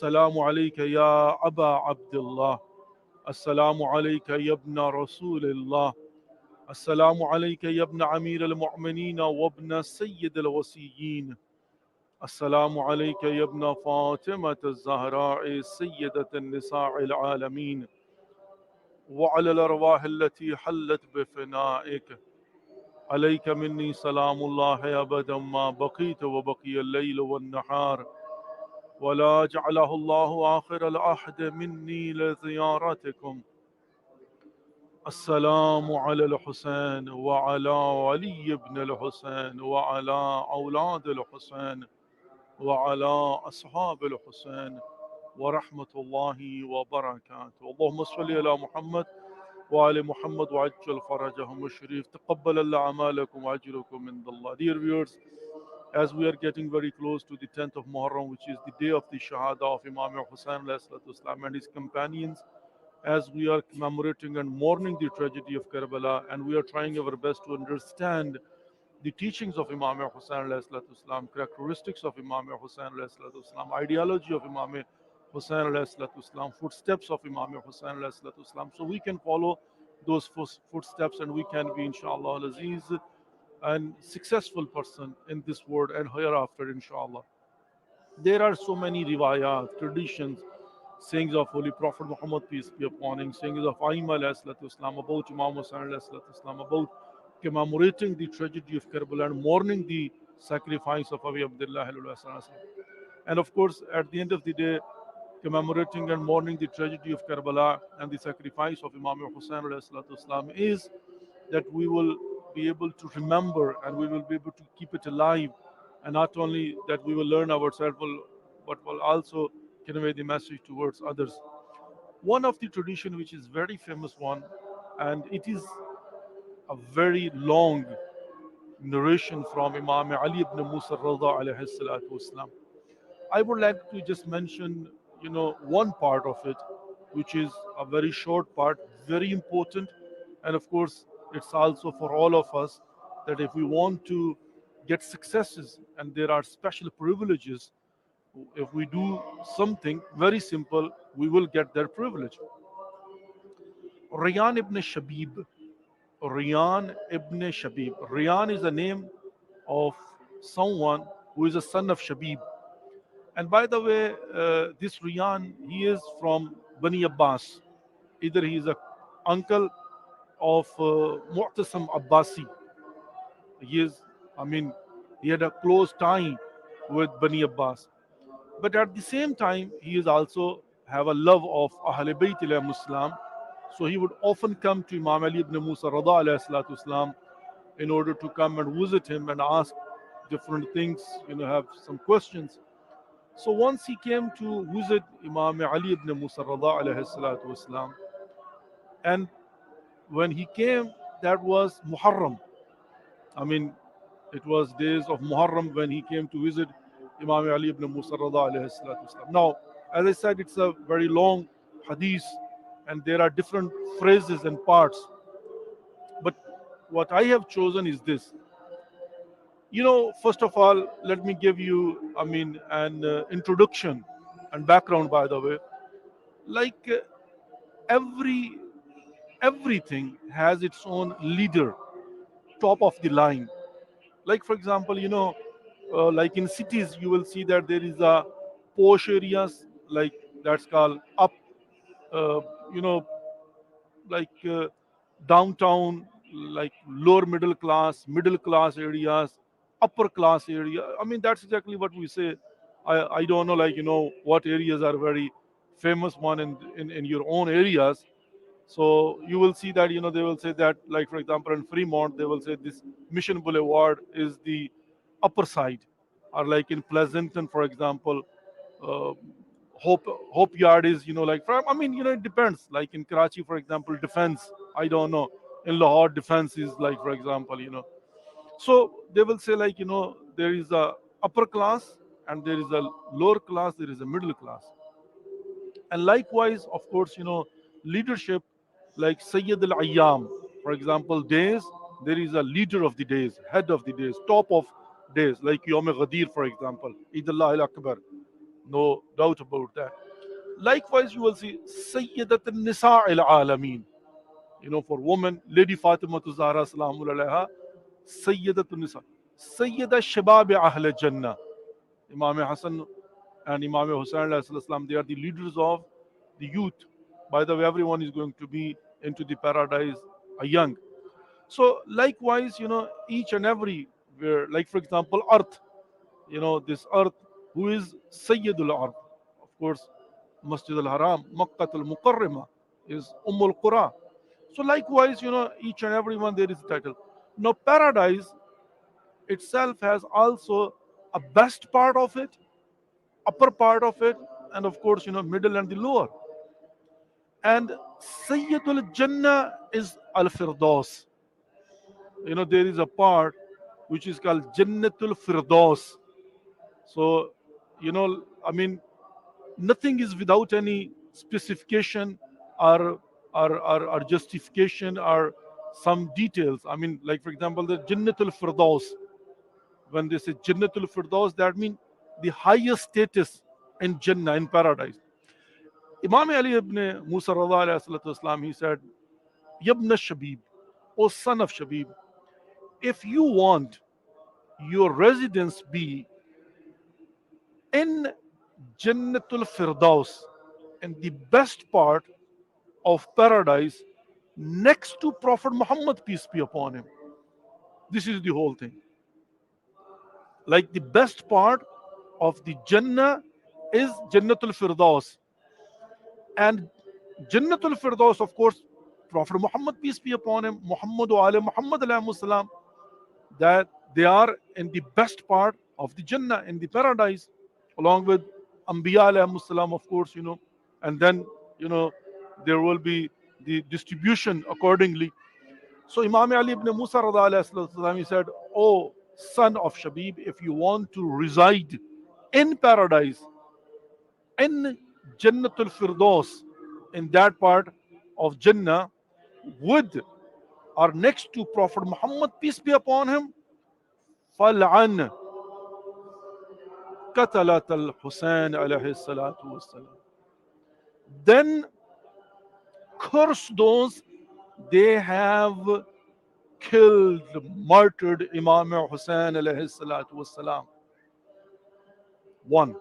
السلام عليك يا أبا عبد الله. السلام عليك يا ابن رسول الله. السلام عليك يا ابن أمير المؤمنين وابن سيد الوصيين. السلام عليك يا ابن فاطمة الزهراء سيدة النساء العالمين، وعلى الأرواح التي حلت بفنائك. عليك مني سلام الله أبدا ما بقيت وبقي الليل والنهار، ولا جعله الله آخر العهد مني لزيارتكم. السلام على الحسين وعلى علي بن الحسين وعلى أولاد الحسين وعلى أصحاب الحسين ورحمة الله وبركاته. اللهم صل على محمد وآل محمد وعجل فرجهم الشريف. تقبل الله أعمالكم وأجركم عند الله. Dear viewers, as we are getting very close to the 10th of Muharram, which is the day of the Shahada of Imam Hussain and his companions, as we are commemorating and mourning the tragedy of Karbala, and we are trying our best to understand the teachings of Imam Hussain, characteristics of Imam Hussain, ideology of Imam Hussain, footsteps of Imam Hussain, so we can follow those footsteps and we can be, inshallah, Aziz, and successful person in this world and hereafter, inshallah. There are so many riwayat, traditions, sayings of Holy Prophet Muhammad, peace be upon him, sayings of Aima Islam about Imam Hussain Islam, about commemorating the tragedy of Karbala and mourning the sacrifice of Abi Abdullah. And of course, at the end of the day, commemorating and mourning the tragedy of Karbala and the sacrifice of Imam Hussain Islam is that we will be able to remember and we will be able to keep it alive. And not only that we will learn ourselves, but will also convey the message towards others. One of the tradition which is very famous one, and it is a very long narration from Imam Ali ibn Musa Rada alayhi salatu wasalam. I would like to just mention, one part of it, which is a very short part, very important, and of course, it's also for all of us that if we want to get successes and there are special privileges, if we do something very simple, we will get that privilege. Riyan ibn Shabib. Riyan ibn Shabib. Riyan is the name of someone who is a son of Shabib. And by the way, this Riyan, he is from Bani Abbas. Either he is a uncle of Mu'tasam Abbasi. He is, I mean, he had a close tie with Bani Abbas. But at the same time, he is also have a love of Ahl Bayt alayhim Islam. So he would often come to Imam Ali ibn Musa Rada alayhi salatu Islam in order to come and visit him and ask different things, have some questions. So once he came to visit Imam Ali ibn Musa Rada alayhi salatu Islam, and when he came, that was Muharram. I mean, it was days of Muharram when he came to visit Imam Ali ibn Musa Rada alayhi salatu wasalam. Now, as I said, it's a very long hadith and there are different phrases and parts. But what I have chosen is this. First of all, let me give you, an introduction and background, by the way. Like every everything has its own leader, top of the line. Like for example, like in cities, you will see that there is a posh areas, like that's called up, uh, you know, like downtown, like lower middle class areas, upper class area. I mean, that's exactly what we say. I don't know, like what areas are very famous one in your own areas. So you will see that they will say that, like for example in Fremont they will say this Mission Boulevard is the upper side, or like in Pleasanton, for example, uh, Hope Yard is like from, I mean it depends. Like in Karachi, for example, defense. I don't know. In Lahore, defense is like, for example, So they will say like there is a upper class and there is a lower class, there is a middle class. And likewise, of course, leadership, like Sayyid al Ayyam, for example, days, there is a leader of the days, head of the days, top of days, like Yom Ghadir, for example, Eid Allah al Akbar. No doubt about that. Likewise, you will see Sayyidat al-Nisa al-Alameen. For women, Lady Fatima Zahra Salaam alaiha, Sayyidat al-Nisa. Sayyida Shabab Ahl Jannah. Imam Hassan and Imam Hussain, they are the leaders of the youth. By the way, everyone is going to be into the paradise young. So likewise, each and every where, like for example, earth, this earth, who is Sayyidul Earth, of course, Masjid al Haram, Makkah al Mukarrama is Ummul Qura. So likewise, each and every one there is a title. Now paradise itself has also a best part of it, upper part of it, and of course, middle and the lower. And Sayyidul Jannah is Al Firdaus. There is a part which is called Jannatul Firdaus. So, I mean, nothing is without any specification or, or justification or some details. I mean, like for example, the Jannatul Firdaus. When they say Jannatul Firdaus, that means the highest status in Jannah, in paradise. Imam Ali ibn Musa Islam, he said, Yabna Shabib, O son of Shabib, if you want your residence be in Jannatul Firdaus, in the best part of paradise, next to Prophet Muhammad, peace be upon him. This is the whole thing. Like the best part of the Jannah is Jannatul Firdaus. And Jannatul Firdaus, of course, Prophet Muhammad, peace be upon him, Muhammad wa ala Muhammad alayhi salam, that they are in the best part of the Jannah, in the paradise, along with Anbiya alayhi salam, of course, and then, you know, there will be the distribution accordingly. So Imam Ali ibn Musa alayhi salam, he said, "Oh son of Shabib, if you want to reside in paradise, in Jannatul Firdaus, in that part of Jannah, with or next to Prophet Muhammad, peace be upon him, فَالْعَنْ قَتَلَةَ الْحُسَيْنِ عَلَيْهِ الصَّلَاةُ وَالسَّلَامُ." Then curse those they have killed, martyred Imam Hussain alayhi salatu wasalam. One,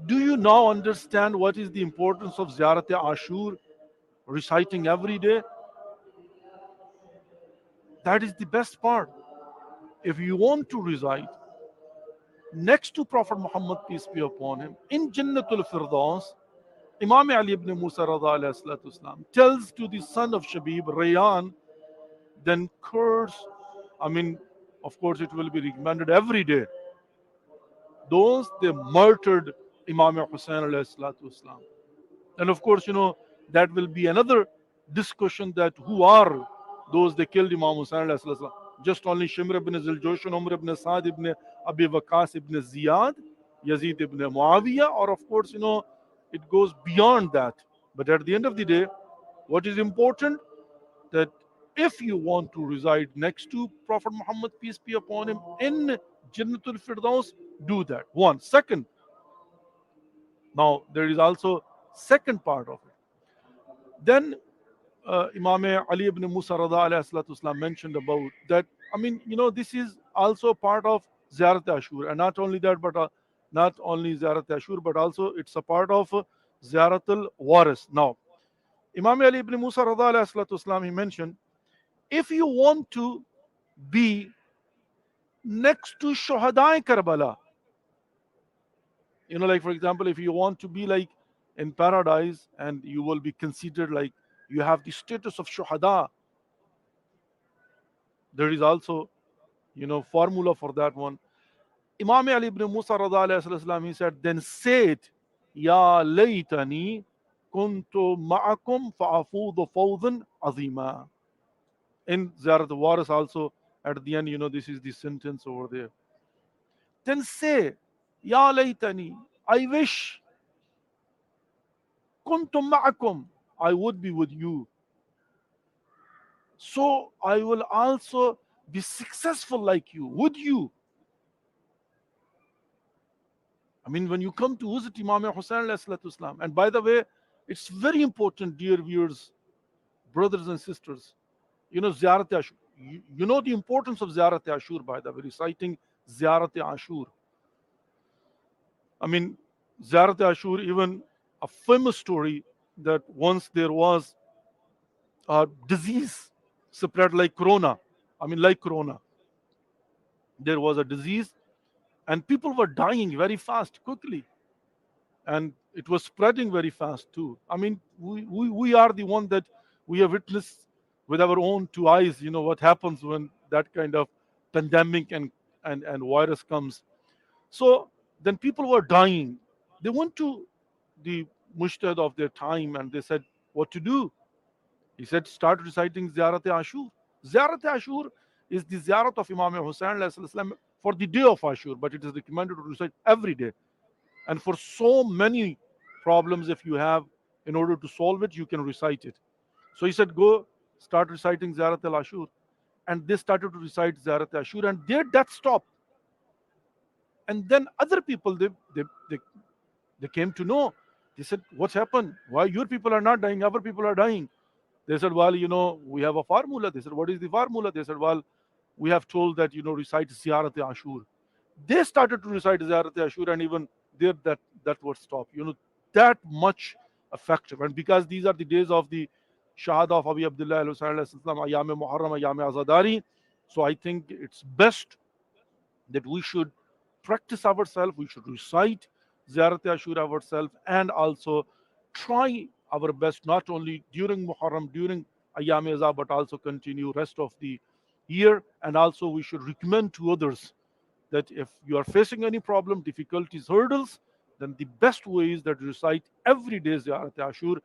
do you now understand what is the importance of Ziyarat Ashur, reciting every day? That is the best part. If you want to reside next to Prophet Muhammad, peace be upon him, in Jannatul Firdaus, Imam Ali ibn Musa tells to the son of Shabib, Rayyan, then curse, I mean, of course, it will be recommended every day. Those they murdered Imam Hussain alayhi. And of course, that will be another discussion, that who are those they killed Imam Hussain alayhi salam. Just only Shimr ibn Ziljoshan, Umar ibn Saad ibn Abi Waqas ibn Ziyad, Yazid ibn Muawiyah, or of course, it goes beyond that. But at the end of the day, what is important, that if you want to reside next to Prophet Muhammad, peace be upon him, in Jannatul Firdaus, do that. One. Second, now there is also second part of it. Then Imam Ali ibn Musa mentioned about that. I mean, this is also part of Ziyarat Ashur, and not only that, but not only Ziyarat Ashur, but also it's a part of Ziyaratul Waris. Now, Imam Ali ibn Musa he mentioned, if you want to be next to Shuhadai Karbala, like for example, if you want to be like in paradise and you will be considered like you have the status of Shuhada, there is also formula for that one. Imam Ali ibn Musa he said, then say it, Ya laytani kuntu ma'akum fa'afudu fawdhan azima. In Ziyarat Waris also, at the end, this is the sentence over there. Then say, Ya laytani, I wish, kuntum ma'akum, I would be with you. So I will also be successful like you. Would you? I mean, when you come to visit Imam Hussain alayhi salatu wasalam, and by the way, it's very important, dear viewers, brothers and sisters, Ziyarat Ashur. You know the importance of Ziyarat Ashur, by the way, reciting Ziyarat Ashur. I mean, Ziyarat Ashur, even a famous story that once there was a disease spread like corona. I mean, like corona. There was a disease and people were dying very fast, quickly. And it was spreading very fast too. I mean, we are the one that we have witnessed with our own two eyes, what happens when that kind of pandemic and virus comes. So then people were dying. They went to the mushtad of their time and they said, what to do? He said, start reciting Ziyarat Ashur. Ziyarat Ashur is the Ziyarat of Imam Hussain alayhi salam for the day of Ashur, but it is recommended to recite every day. And for so many problems, if you have, in order to solve it, you can recite it. So he said, go start reciting Ziyarat al Ashur. And they started to recite Ziyarat Ashur, and their death stopped. And then other people, they came to know. They said, what's happened? Why your people are not dying? Our people are dying. They said, well, we have a formula. They said, what is the formula? They said, well, we have told that, recite Ziyarat Ashur. They started to recite Ziyarat Ashur, and even there that word stopped. That much effective. And because these are the days of the Shahada of Abi Abdullah al-Husayn Ayam Muharram, Ayam Azadari, so I think it's best that we should practice ourselves, we should recite Ziyarat Ashura ourselves, and also try our best not only during Muharram, during Ayyam Azab, but also continue rest of the year. And also we should recommend to others that if you are facing any problem, difficulties, hurdles, then the best way is that you recite every day Ziyarat Ashur,